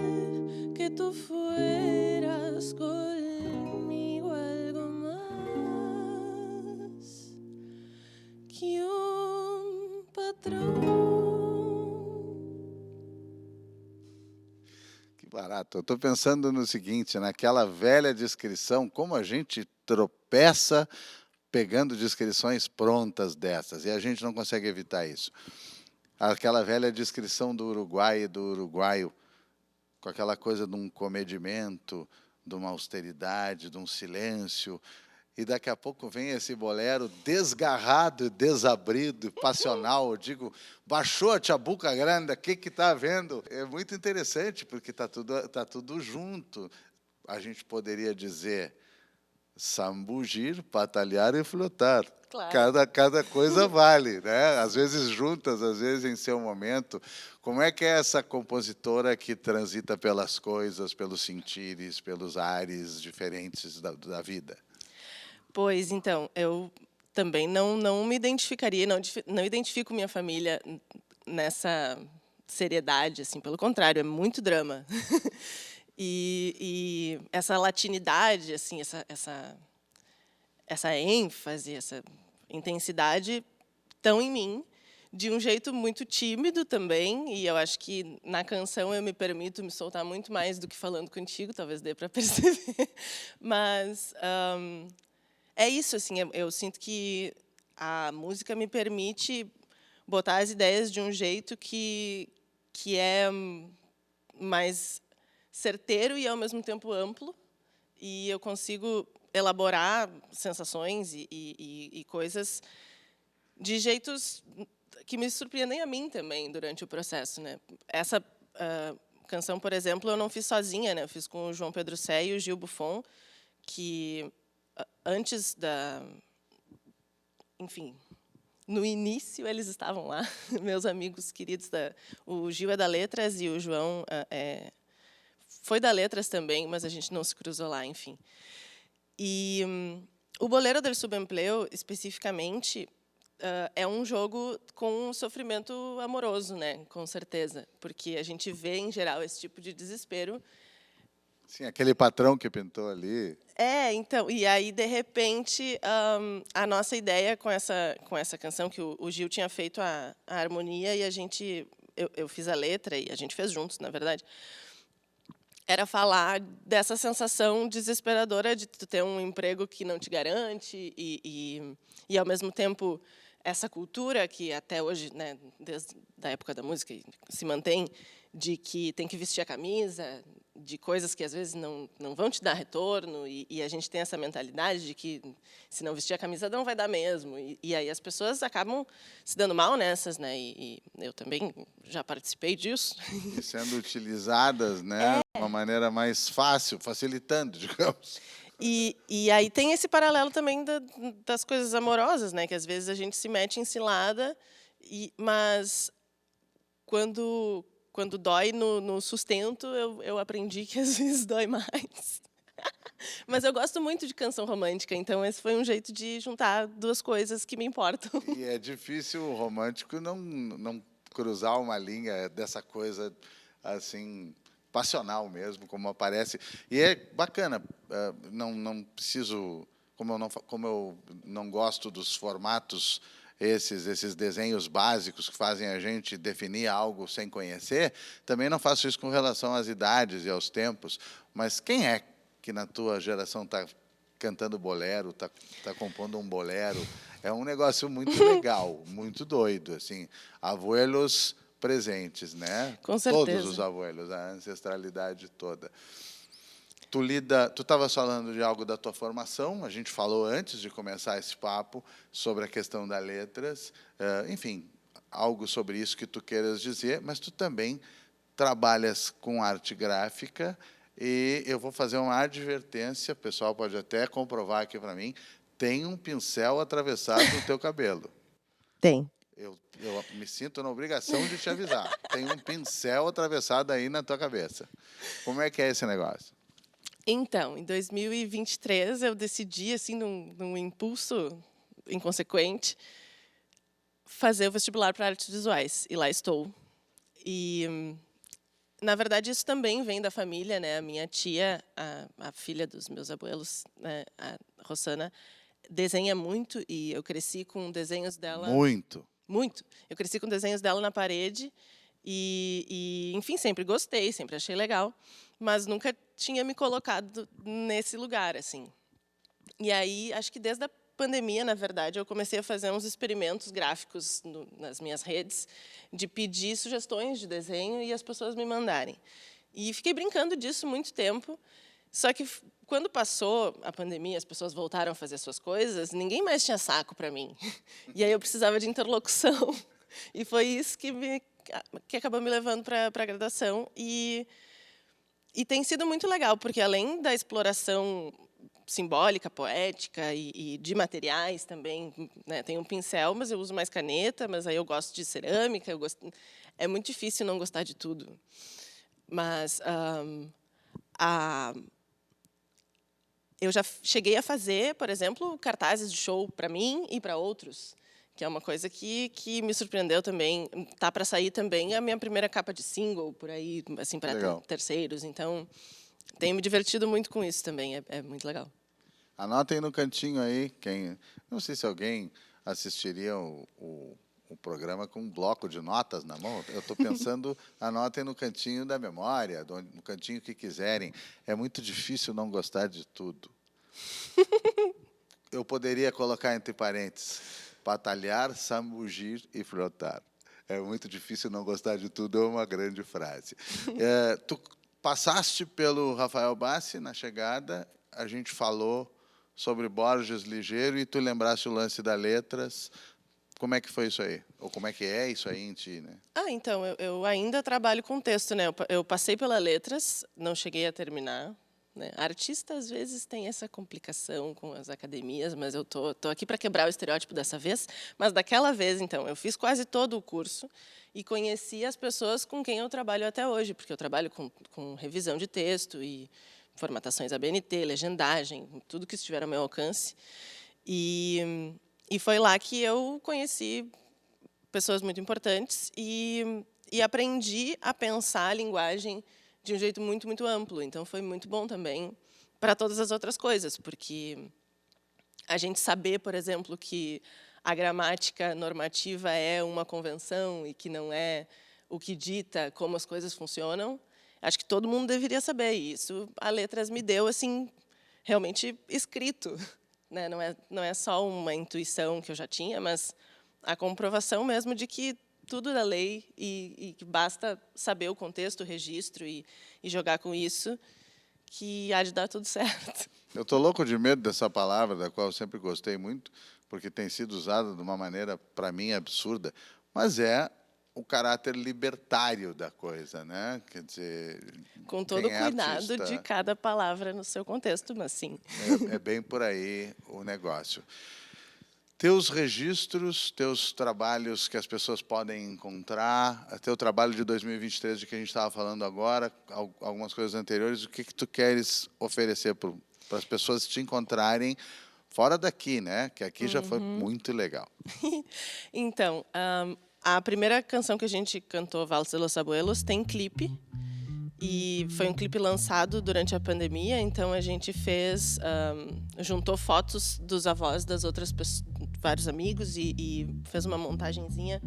Speaker 3: que tú fueras conmigo algo más que un patrón.
Speaker 1: Que barato. Eu estou pensando no seguinte, naquela velha descrição, como a gente tropeça pegando descrições prontas dessas, e a gente não consegue evitar isso. Aquela velha descrição do Uruguai e do uruguaio, com aquela coisa de um comedimento, de uma austeridade, de um silêncio, e daqui a pouco vem esse bolero desgarrado, desabrido, passional. Eu digo, baixou a Chabuca Grande, o que está havendo? É muito interessante, porque está tudo junto. A gente poderia dizer sambugir, batalhar e flotar.
Speaker 3: Claro.
Speaker 1: Cada coisa vale, né? Às vezes juntas, às vezes em seu momento. Como é que é essa compositora que transita pelas coisas, pelos sentires, pelos ares diferentes da vida?
Speaker 3: Pois, então, eu também não me identificaria, não identifico minha família nessa seriedade, assim, pelo contrário, é muito drama. E essa latinidade, assim, essa ênfase, essa intensidade estão em mim, de um jeito muito tímido também, e eu acho que na canção eu me permito me soltar muito mais do que falando contigo, talvez dê para perceber. Mas é isso, assim, eu sinto que a música me permite botar as ideias de um jeito que é mais certeiro e, ao mesmo tempo, amplo, e eu consigo elaborar sensações e coisas de jeitos que me surpreendem a mim também durante o processo, né? Essa canção, por exemplo, eu não fiz sozinha, né? Eu fiz com o João Pedro Sé e o Gil Buffon, que antes da... Enfim, no início eles estavam lá, meus amigos queridos. O Gil é da Letras e o João foi da Letras também, mas a gente não se cruzou lá, enfim. E o Bolero del Subempleo, especificamente, é um jogo com sofrimento amoroso, né? Com certeza, porque a gente vê, em geral, esse tipo de desespero.
Speaker 1: Sim, aquele patrão que pintou ali.
Speaker 3: Então, e aí, de repente, a nossa ideia com essa canção, que o Gil tinha feito a harmonia e eu fiz a letra e a gente fez juntos, na verdade, era falar dessa sensação desesperadora de tu ter um emprego que não te garante e ao mesmo tempo, essa cultura que até hoje, né, desde a época da música, se mantém, de que tem que vestir a camisa, de coisas que às vezes não vão te dar retorno, e a gente tem essa mentalidade de que se não vestir a camisa não vai dar mesmo, e aí as pessoas acabam se dando mal nessas, né? E eu também já participei disso.
Speaker 1: E sendo utilizadas, né, de uma maneira mais fácil, facilitando, digamos.
Speaker 3: E aí tem esse paralelo também das coisas amorosas, né? Que às vezes a gente se mete em cilada, mas quando dói no sustento, eu aprendi que às vezes dói mais. Mas eu gosto muito de canção romântica, então esse foi um jeito de juntar duas coisas que me importam.
Speaker 1: E é difícil o romântico não cruzar uma linha dessa coisa assim passional mesmo, como aparece. E é bacana, não preciso, como eu não gosto dos formatos, esses desenhos básicos que fazem a gente definir algo sem conhecer, também não faço isso com relação às idades e aos tempos. Mas quem é que na tua geração está cantando bolero, está compondo um bolero? É um negócio muito legal, muito doido, assim. Abuelos presentes, né?
Speaker 3: Com certeza.
Speaker 1: Todos os abuelos, a ancestralidade toda. Tu estavas falando de algo da tua formação, a gente falou antes de começar esse papo sobre a questão das letras, enfim, algo sobre isso que tu queiras dizer, mas tu também trabalhas com arte gráfica e eu vou fazer uma advertência, o pessoal pode até comprovar aqui para mim, tem um pincel atravessado no teu cabelo.
Speaker 3: Tem.
Speaker 1: Eu me sinto na obrigação de te avisar. Tem um pincel atravessado aí na tua cabeça. Como é que é esse negócio?
Speaker 3: Então, em 2023, eu decidi, assim, num impulso inconsequente, fazer o vestibular para artes visuais. E lá estou. E, na verdade, isso também vem da família, né? A minha tia, a filha dos meus abuelos, né? A Rosana, desenha muito e eu cresci com desenhos dela...
Speaker 1: Muito.
Speaker 3: Muito. Eu cresci com desenhos dela na parede enfim, sempre gostei, sempre achei legal, mas nunca tinha me colocado nesse lugar, assim. E aí, acho que desde a pandemia, na verdade, eu comecei a fazer uns experimentos gráficos nas minhas redes, de pedir sugestões de desenho e as pessoas me mandarem. E fiquei brincando disso muito tempo, só que quando passou a pandemia, as pessoas voltaram a fazer suas coisas, ninguém mais tinha saco para mim. E aí eu precisava de interlocução. E foi isso que acabou me levando para a graduação. E tem sido muito legal, porque além da exploração simbólica, poética e de materiais também, né, tem um pincel, mas eu uso mais caneta, mas aí eu gosto de cerâmica, é muito difícil não gostar de tudo. Mas eu já cheguei a fazer, por exemplo, cartazes de show para mim e para outros, que é uma coisa que me surpreendeu também. Tá para sair também a minha primeira capa de single por aí, assim, para terceiros. Então, tenho me divertido muito com isso também. É muito legal.
Speaker 1: Anotem no cantinho aí, não sei se alguém assistiria o programa com um bloco de notas na mão. Eu estou pensando, anotem no cantinho da memória, no cantinho que quiserem. É muito difícil não gostar de tudo. Eu poderia colocar entre parênteses, batalhar, sambugir e frotar. É muito difícil não gostar de tudo, é uma grande frase. Tu passaste pelo Rafael Bassi na chegada, a gente falou sobre Borges Ligeiro e tu lembraste o lance das letras. Como é que foi isso aí? Ou como é que é isso aí em ti, né?
Speaker 3: Então, eu ainda trabalho com texto, né? Eu passei pela letras, não cheguei a terminar, né? Artista, às vezes, tem essa complicação com as academias, mas eu tô aqui para quebrar o estereótipo dessa vez. Mas daquela vez, então, eu fiz quase todo o curso e conheci as pessoas com quem eu trabalho até hoje, porque eu trabalho com revisão de texto e formatações ABNT, legendagem, tudo que estiver ao meu alcance. E foi lá que eu conheci pessoas muito importantes e aprendi a pensar a linguagem de um jeito muito, muito amplo. Então, foi muito bom também para todas as outras coisas, porque a gente saber, por exemplo, que a gramática normativa é uma convenção e que não é o que dita como as coisas funcionam, acho que todo mundo deveria saber. E isso a Letras me deu assim, realmente escrito, né? Não é só uma intuição que eu já tinha, mas a comprovação mesmo de que tudo da lei e que basta saber o contexto, o registro e jogar com isso, que há de dar tudo certo.
Speaker 1: Eu estou louco de medo dessa palavra, da qual eu sempre gostei muito, porque tem sido usada de uma maneira, para mim, absurda, mas é o caráter libertário da coisa, né? Quer dizer,
Speaker 3: com todo o cuidado
Speaker 1: artista,
Speaker 3: de cada palavra no seu contexto, mas sim.
Speaker 1: É bem por aí o negócio. Teus registros, teus trabalhos que as pessoas podem encontrar, teu trabalho de 2023, de que a gente estava falando agora, algumas coisas anteriores, o que tu queres oferecer para as pessoas te encontrarem fora daqui, né? Que aqui já foi muito legal.
Speaker 3: Então, a primeira canção que a gente cantou, Vals de los Abuelos, tem clipe. E foi um clipe lançado durante a pandemia, então a gente fez, juntou fotos dos avós das outras pessoas, vários amigos, e fez uma montagenzinha,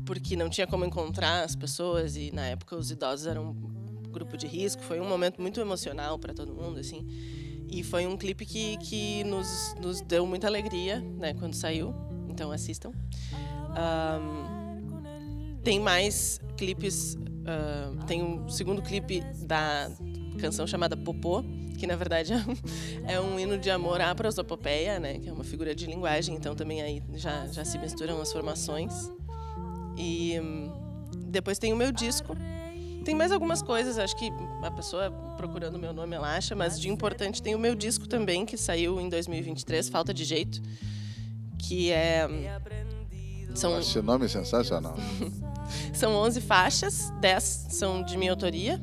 Speaker 3: porque não tinha como encontrar as pessoas, e na época os idosos eram um grupo de risco. Foi um momento muito emocional para todo mundo, assim. E foi um clipe que nos deu muita alegria, né, quando saiu. Então assistam. Tem mais clipes. Tem um segundo clipe da canção chamada Popô, que na verdade é um hino de amor à prosopopeia, né, que é uma figura de linguagem. Então também aí já se misturam as formações. E depois tem o meu disco. Tem mais algumas coisas, acho que a pessoa procurando o meu nome ela acha, mas de importante tem o meu disco também, que saiu em 2023, Falta de Jeito, que é...
Speaker 1: Esse nome é sensacional.
Speaker 3: São 11 faixas, 10 são de minha autoria,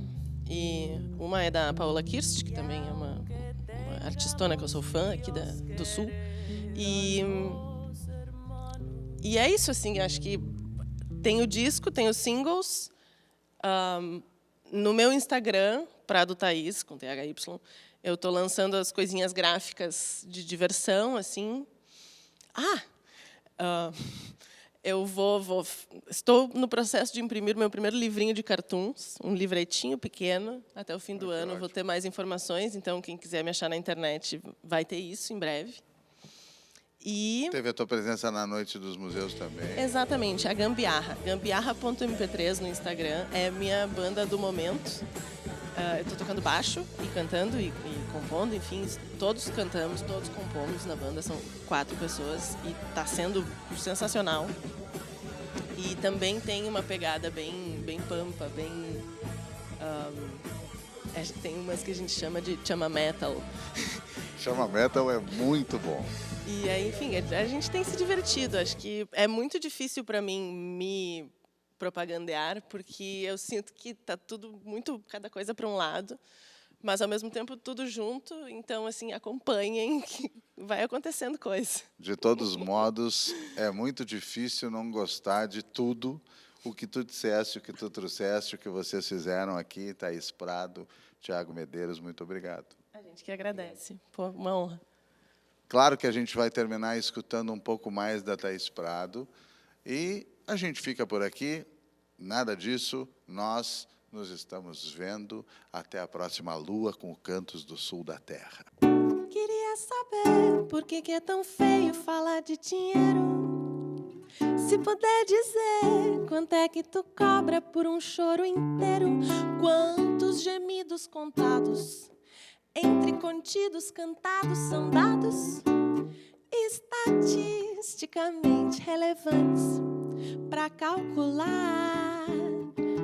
Speaker 3: e uma é da Paola Kirst, que também é uma artistona que eu sou fã aqui do Sul. E é isso, assim, acho que tem o disco, tem os singles. No meu Instagram, Prado Thaís, com THY, eu estou lançando as coisinhas gráficas de diversão, assim. Estou no processo de imprimir meu primeiro livrinho de cartoons, um livretinho pequeno. Até o fim do ano eu vou ter mais informações, então quem quiser me achar na internet vai ter isso em breve. E
Speaker 1: teve a tua presença na Noite dos Museus também.
Speaker 3: Exatamente, a Gambiarra. Gambiarra.mp3 no Instagram é minha banda do momento. Eu estou tocando baixo e cantando e compondo, enfim, todos cantamos, todos compomos na banda, são 4 pessoas e está sendo sensacional. E também tem uma pegada bem pampa, tem umas que a gente chama de chama metal.
Speaker 1: Chama metal é muito bom.
Speaker 3: E aí, enfim, a gente tem se divertido. Acho que é muito difícil para mim me propagandear, porque eu sinto que está tudo muito, cada coisa para um lado, mas, ao mesmo tempo, tudo junto. Então, assim, acompanhem que vai acontecendo coisa.
Speaker 1: De todos os modos, é muito difícil não gostar de tudo o que tu disseste, o que tu trouxeste, o que vocês fizeram aqui. Thaís Prado, Tiago Medeiros, muito obrigado.
Speaker 3: A gente que agradece. Pô, uma honra.
Speaker 1: Claro que a gente vai terminar escutando um pouco mais da Thaís Prado. E a gente fica por aqui. Nada disso. Nós nos estamos vendo. Até a próxima lua com os Cantos do Sul da Terra.
Speaker 3: Queria saber por que é tão feio falar de dinheiro. Se puder dizer quanto é que tu cobra por um choro inteiro. Quantos gemidos contados entre contidos cantados são dados estatisticamente relevantes para calcular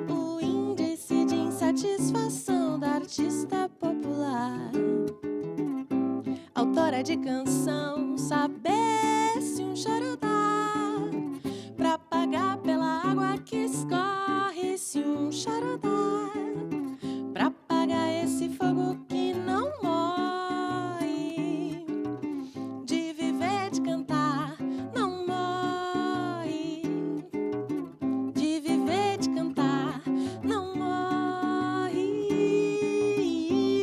Speaker 3: o índice de insatisfação da artista popular. popular. Autora de canção, saber se um choro dá pra pagar pela água que escorre, se um choro dá pra apagar esse fogo que não morre, de viver, de cantar, não morre, de viver, de cantar, não morre,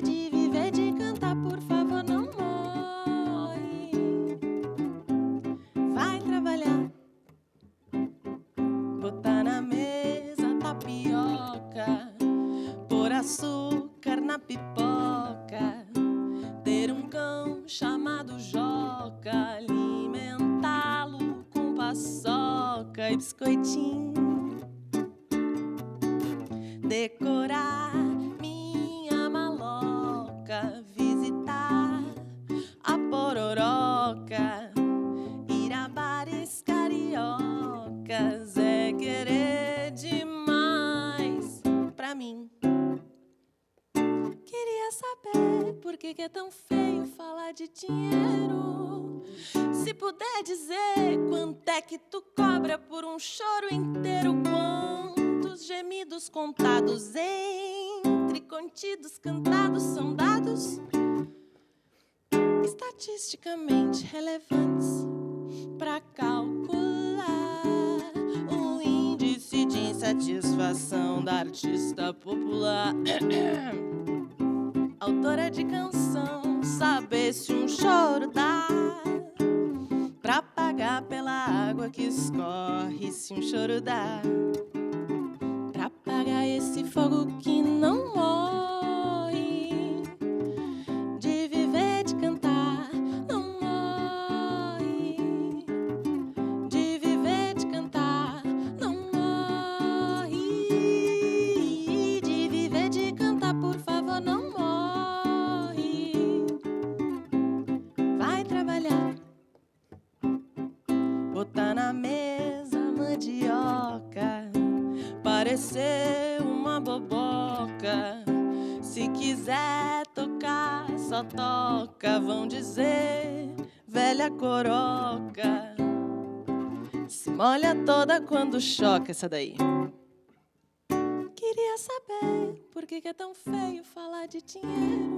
Speaker 3: de viver, de cantar, por favor, não morre. Vai trabalhar, botar na mesa tapioca, pôr açúcar na pipoca, ter um cão chamado Joca, alimentá-lo com paçoca e biscoitinho, decorar minha maloca, visitar a Pororoca, ir a bares cariocas, é querer demais pra mim. Queria saber por que é tão feio falar de dinheiro. Se puder dizer quanto é que tu cobra por um choro inteiro, quantos gemidos contados entre contidos cantados são dados estatisticamente relevantes para calcular o índice de insatisfação da artista popular. Autora de canção, saber se um choro dá pra pagar pela água que escorre, se um choro dá pra apagar esse fogo que não morre, de viver, de cantar, não morre, de viver, de cantar, não morre, de viver, de cantar, por favor, não morre. Vai trabalhar, botar na mesa mandioca, parecer uma boboca. Se quiser tocar, só toca, vão dizer velha coroca. Se molha toda quando choca, essa daí. Queria saber por que é tão feio falar de dinheiro.